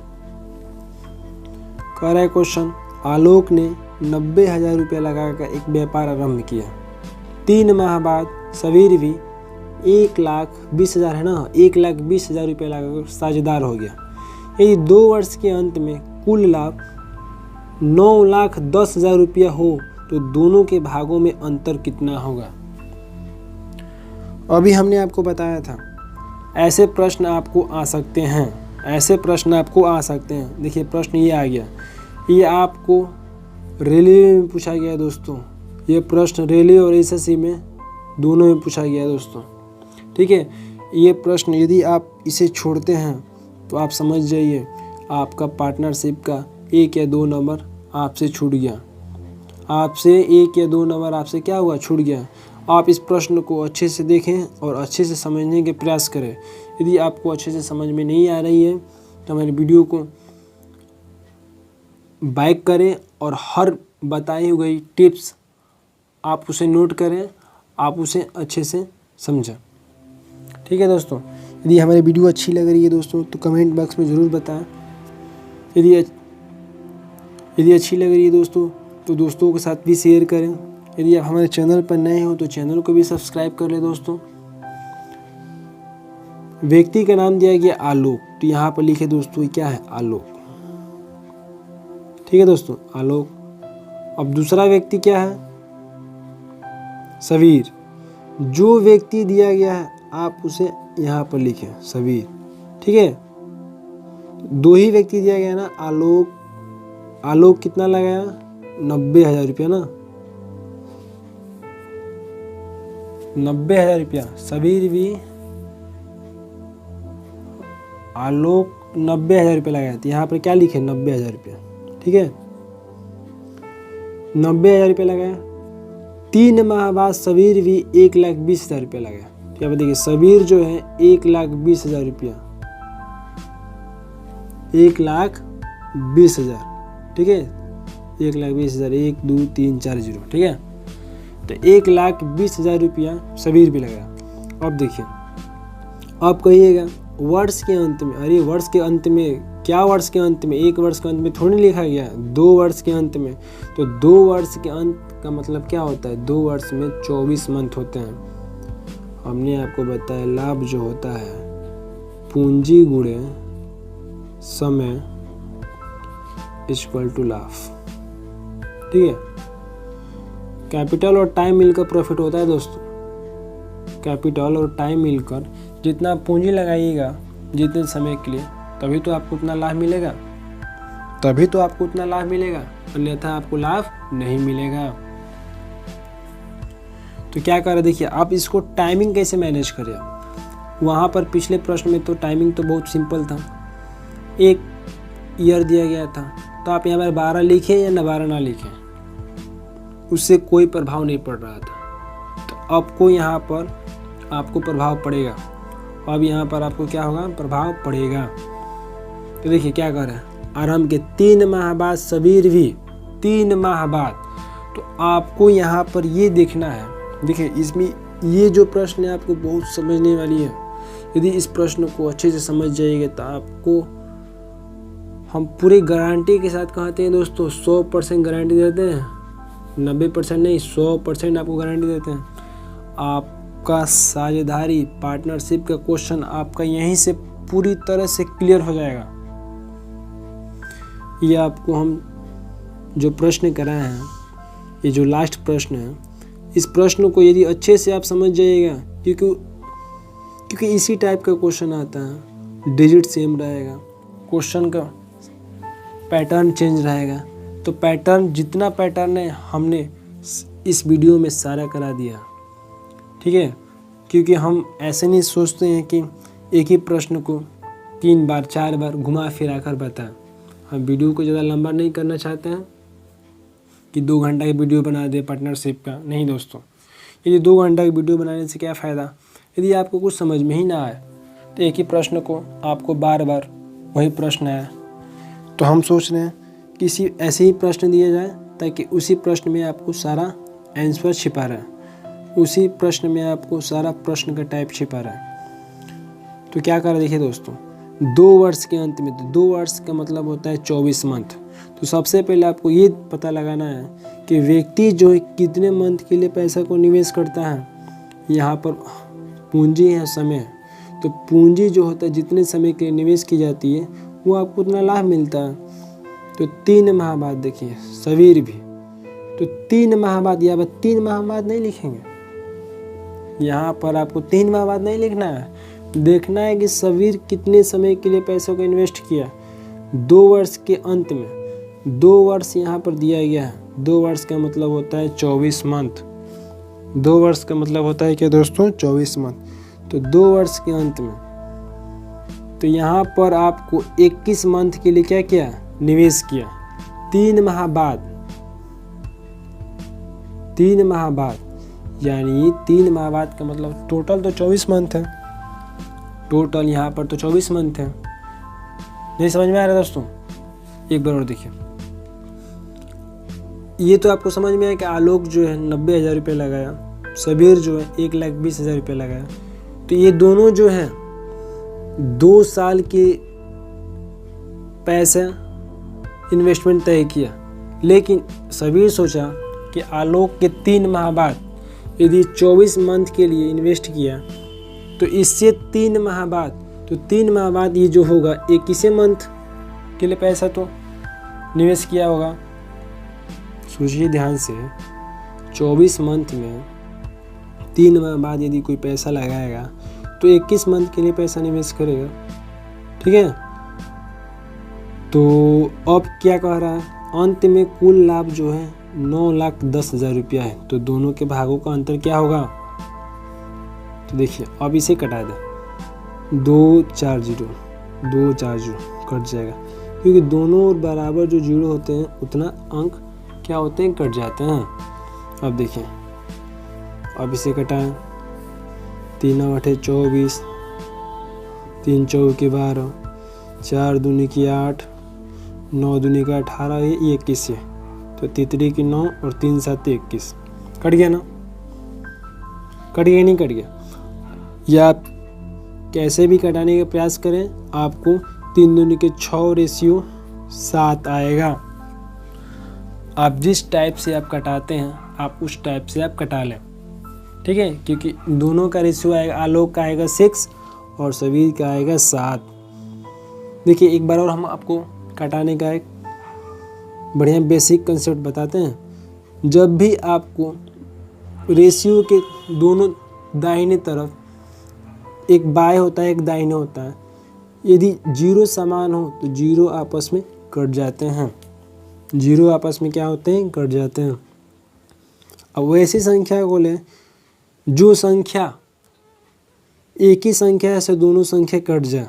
कह रहा है क्वेश्चन, आलोक ने 90,000 रुपये लगाकर एक व्यापार आरंभ किया। 3 माह बाद सबीर भी 1,20,000 है ना, 1,20,000 रुपये लगाकर साझेदार हो गया। यदि 2 वर्ष के अंत में कुल लाभ 9,10,000 रुपया हो तो दोनों के भागों में अंतर कितना होगा। अभी हमने आपको बताया था ऐसे प्रश्न आपको आ सकते हैं, ऐसे प्रश्न आपको आ सकते हैं। देखिए प्रश्न ये आ गया, ये आपको रेलवे में पूछा गया दोस्तों, ये प्रश्न रेलवे और एसएससी में दोनों में पूछा गया दोस्तों। ठीक है, ये प्रश्न यदि आप इसे छोड़ते हैं तो आप समझ जाइए आपका पार्टनरशिप का 1 या 2 नंबर आपसे छूट गया, आपसे 1 या 2 नंबर आपसे क्या हुआ, छूट गया। आप इस प्रश्न को अच्छे से देखें और अच्छे से समझने के प्रयास करें। यदि आपको अच्छे से समझ में नहीं आ रही है तो हमारी वीडियो को बैक करें और हर बताई हुई टिप्स आप उसे नोट करें, आप उसे अच्छे से समझें। ठीक है दोस्तों, यदि हमारी वीडियो अच्छी लग रही है दोस्तों तो कमेंट बॉक्स में ज़रूर बताएं। यदि अच्छी लग रही है दोस्तों तो दोस्तों के साथ भी शेयर करें। यदि आप हमारे चैनल पर नए हो तो चैनल को भी सब्सक्राइब कर लें दोस्तों। व्यक्ति का नाम दिया गया आलोक, तो यहाँ पर लिखे दोस्तों ये क्या है, आलोक। ठीक है दोस्तों, आलोक। अब दूसरा व्यक्ति क्या है, सबीर। जो व्यक्ति दिया गया है आप उसे यहाँ पर लिखें, सबीर। ठीक है, दो ही व्यक्ति दिया गया ना, आलोक। आलोक कितना लगाया, 90,000 रुपया ना, 90,000 रुपया। सबीर भी, आलोक 90,000 रुपया लगाया, तो यहाँ पर क्या लिखे, 90,000 रुपया। ठीक है, 90,000 रुपया लगाया। 3 माह बाद सबीर भी 1,20,000 रुपया लगाया। तो यहाँ पर देखिए सबीर जो है 1,20,000 रुपया, 1,20,000। ठीक है, 1,20,000, 1 2 3 4 0। ठीक है, तो 1,20,000 रुपया सबीर भी लगाया। अब देखिए, अब कहिएगा वर्ष के अंत में, अरे वर्ष के अंत में क्या, वर्ष के अंत में, एक वर्ष के अंत में थोड़ी लिखा गया, 2 वर्ष के अंत में। तो 2 वर्ष के अंत का मतलब क्या होता है, 2 वर्ष में 24 मंथ होते हैं। हमने आपको बताया लाभ जो होता है पूंजी गुणे समय इक्वल टू लाभ। ठीक है, कैपिटल और टाइम मिलकर प्रॉफिट होता है दोस्तों। कैपिटल और टाइम मिलकर जितना पूंजी लगाइएगा जितने समय के लिए, तभी तो आपको उतना लाभ मिलेगा, तभी तो आपको उतना लाभ मिलेगा, अन्यथा आपको लाभ नहीं मिलेगा। तो क्या करें, देखिए आप इसको टाइमिंग कैसे मैनेज करें। वहाँ पर पिछले प्रश्न में तो टाइमिंग तो बहुत सिंपल था, 1 ईयर दिया गया था, तो आप यहाँ पर 12 लिखें या 12 ना लिखें, उससे कोई प्रभाव नहीं पड़ रहा था। तो आपको यहाँ पर आपको प्रभाव पड़ेगा। अब यहाँ पर आपको क्या होगा, प्रभाव पड़ेगा। तो देखिए क्या कर रहा है, आरंभ के 3 माह बाद सबीर भी 3 माह बाद। तो आपको यहाँ पर ये देखना है, देखिए इसमें ये जो प्रश्न है आपको बहुत समझने वाली है। यदि इस प्रश्न को अच्छे से समझ जाइएगा तो आपको हम पूरी गारंटी के साथ कहते हैं दोस्तों, 100% गारंटी देते हैं, 90% नहीं, 100% आपको गारंटी देते हैं। आपका साझेदारी पार्टनरशिप का क्वेश्चन आपका यहीं से पूरी तरह से क्लियर हो जाएगा। ये आपको हम जो प्रश्न कराए हैं, ये जो लास्ट प्रश्न है, इस प्रश्न को यदि अच्छे से आप समझ जाइएगा, क्योंकि इसी टाइप का क्वेश्चन आता है, डिजिट सेम रहेगा, क्वेश्चन का पैटर्न चेंज रहेगा। तो पैटर्न, जितना पैटर्न है हमने इस वीडियो में सारा करा दिया। ठीक है, क्योंकि हम ऐसे नहीं सोचते हैं कि एक ही प्रश्न को 3 बार 4 बार घुमा फिरा कर बताएं। हम वीडियो को ज़्यादा लंबा नहीं करना चाहते हैं कि 2 घंटा की वीडियो बना दे पार्टनरशिप का। नहीं दोस्तों, यदि 2 घंटा की वीडियो बनाने से क्या फ़ायदा। यदि आपको कुछ समझ में ही ना आए तो एक ही प्रश्न को आपको बार बार वही प्रश्न आया, तो हम सोच रहे हैं किसी ऐसे ही प्रश्न दिया जाए ताकि उसी प्रश्न में आपको सारा आंसर छिपा रहा है, उसी प्रश्न में आपको सारा प्रश्न का टाइप छिपा रहा है। तो क्या करें, देखिए दोस्तों, 2 वर्ष के अंत में, तो 2 वर्ष का मतलब होता है 24 मंथ। तो सबसे पहले आपको ये पता लगाना है कि व्यक्ति जो है कितने मंथ के लिए पैसा को निवेश करता है। यहाँ पर पूंजी है, समय। तो पूंजी जो होता है जितने समय के लिए निवेश की जाती है वो आपको उतना लाभ मिलता है। तो 3 माह बाद देखिए सबीर भी, तो 3 माह बाद, यहाँ पर 3 माह बाद नहीं लिखेंगे, यहाँ पर आपको 3 माह बाद नहीं लिखना है, देखना है कि सबीर कितने समय के लिए पैसों को इन्वेस्ट किया। 2 वर्ष के अंत में, 2 वर्ष यहाँ पर दिया गया है, 2 वर्ष का मतलब होता है 24 मंथ। 2 वर्ष का मतलब होता है क्या दोस्तों, 24 मंथ। तो 2 वर्ष के अंत में, तो यहाँ पर आपको 21 मंथ के लिए क्या किया, निवेश किया। 3 माह बाद, 3 माह बाद, यानी 3 माह बाद का मतलब टोटल तो 24 मंथ है, टोटल यहाँ पर तो 24 मंथ है। नहीं समझ में आ रहा दोस्तों, एक बार और देखिए, ये तो आपको समझ में आया कि आलोक जो है 90,000 रुपये लगाया, सबीर जो है 1,20,000 रुपये लगाया। तो ये दोनों जो है 2 साल के पैसा इन्वेस्टमेंट तय किया, लेकिन सबीर सोचा कि आलोक के 3 माह बाद यदि 24 मंथ के लिए इन्वेस्ट किया तो इससे 3 माह बाद, तो 3 माह बाद ये जो होगा 21 मंथ के लिए पैसा तो निवेश किया होगा। सोचिए ध्यान से, 24 मंथ में 3 माह बाद यदि कोई पैसा लगाएगा तो 21 मंथ के लिए पैसा निवेश करेगा। ठीक है, तो अब क्या कह रहा है, अंत में कुल लाभ जो है 9,10,000 रुपया है। तो दोनों के भागों का अंतर क्या होगा, तो देखिए अब इसे कटा दे, 240 कट जाएगा, क्योंकि दोनों बराबर जो जीरो होते हैं उतना अंक क्या होते हैं, कट जाते हैं। अब देखिए, अब इसे कटाएं, 3 8 24, 3 चौके 12, 4 दूनी की 8, 9 दूनी का 18, ये 21 है, तो तितरी की 9 और 3 7 21, कट गया ना, कट गया नहीं कट गया। या आप कैसे भी कटाने का प्रयास करें, आपको 3 दूनी के 6 रेशियो 7 आएगा। आप जिस टाइप से आप कटाते हैं आप उस टाइप से आप कटा लें। ठीक है, क्योंकि दोनों का रेशियो आएगा, आलोक का आएगा 6 और सबीर का आएगा 7। देखिए एक बार और हम आपको कटाने का एक बढ़िया बेसिक कंसेप्ट बताते हैं। जब भी आपको रेशियो के दोनों दाहिने तरफ, एक बाएं होता है एक दाहिने होता है, यदि जीरो समान हो तो जीरो आपस में कट जाते हैं, जीरो आपस में क्या होते हैं, कट जाते हैं। अब वैसी संख्या को लें जो संख्या एक ही संख्या से दोनों संख्या कट जाए।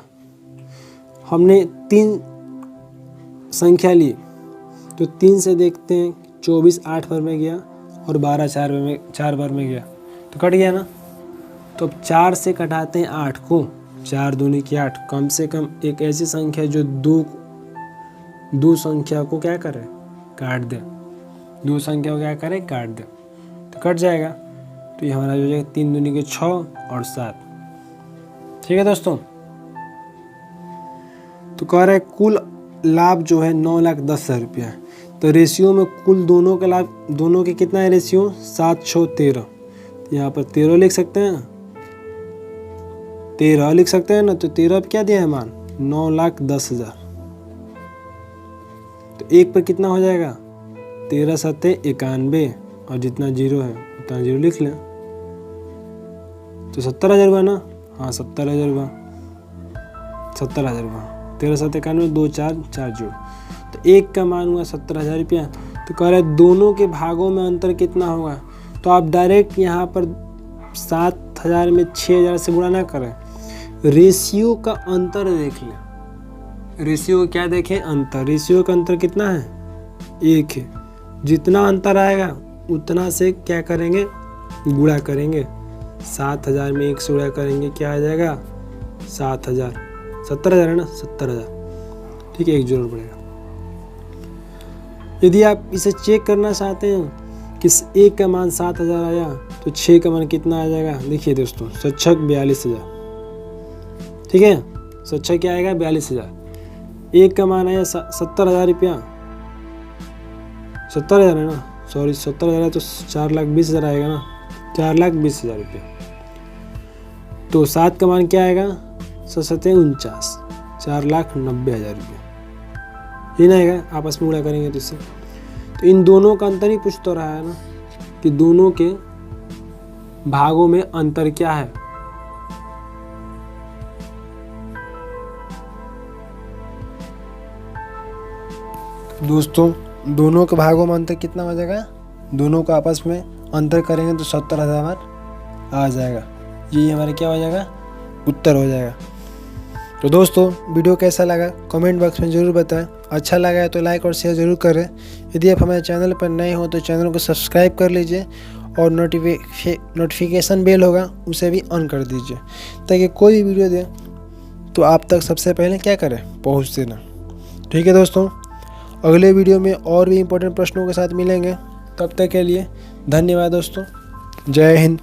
हमने 3 संख्या ली तो 3 से देखते हैं 24 8 बार में गया और 12 4 बार में गया, तो कट गया ना। तो अब 4 से कटाते हैं 8 को, 4 दूनी की 8, कम से कम एक ऐसी संख्या जो दो संख्या को क्या करे, काट दे, 2 संख्या को क्या करे, काट दे, तो कट जाएगा। तो ये हमारा हो जाएगा 3 दूनी के 6 और 7। ठीक है दोस्तों, तो कह रहा है कुल लाभ जो है 9,10,000 रुपया है। तो रेशियो में कुल दोनों का लाभ, दोनों के कितना है रेशियो, 7 6 13। तो यहाँ पर 13 लिख सकते हैं, 13 लिख सकते हैं ना। तो 13 क्या दिया है मान, 9,10,000। तो 1 पर कितना हो जाएगा, 13 7 91, और जितना जीरो है उतना जीरो लिख लें। तो 70,000 हुआ ना, हाँ 70,000 हुआ, 70,000 हुआ, 13 7 91, 2 4 4 जोड़, तो 1 का मान हुआ 70,000 रुपया। तो कह रहे दोनों के भागों में अंतर कितना होगा, तो आप डायरेक्ट यहाँ पर 7,000 में 6,000 से गुणा ना करें, रेशियो का अंतर देख लें। रेशियो क्या देखें, अंतर, रेशियो का अंतर कितना है, 1 है। जितना अंतर आएगा उतना से क्या करेंगे, गुणा करेंगे। 7,000 में 1 से गुणा करेंगे, क्या आ जाएगा, 7,000, 70,000 है ना, 70,000। ठीक है, 1 जोड़ पड़ेगा। यदि आप इसे चेक करना चाहते हैं कि 1 का मान 7,000 आया तो 6 का मान कितना आ जाएगा, देखिए दोस्तों, 7 42,000। ठीक है, 7 क्या आएगा, 42,000। 1 का मान आया 70,000 रुपया, 70,000 है ना, सॉरी 70,000 है तो 4,20,000 आएगा ना, 4,20,000 रुपया। तो 7 का मान क्या आएगा, 7 49, 4,90,000 रुपया। ये ना आएगा, आपस में गुणा करेंगे तो इससे। तो इन दोनों का अंतर ही पूछ तो रहा है ना, कि दोनों के भागों में अंतर क्या है। दोस्तों दोनों के भागों में अंतर कितना हो जाएगा, दोनों को आपस में अंतर करेंगे तो 70,000 आ जाएगा। यही हमारा क्या हो जाएगा, उत्तर हो जाएगा। तो दोस्तों वीडियो कैसा लगा कमेंट बॉक्स में ज़रूर बताएं। अच्छा लगा है तो लाइक और शेयर ज़रूर करें। यदि आप हमारे चैनल पर नए हो तो चैनल को सब्सक्राइब कर लीजिए और नोटिफिकेशन बेल होगा उसे भी ऑन कर दीजिए, ताकि कोई भी वीडियो दें तो आप तक सबसे पहले क्या करें, पहुंच देना। ठीक है दोस्तों, अगले वीडियो में और भी इम्पोर्टेंट प्रश्नों के साथ मिलेंगे। तब तक के लिए धन्यवाद दोस्तों। जय हिंद।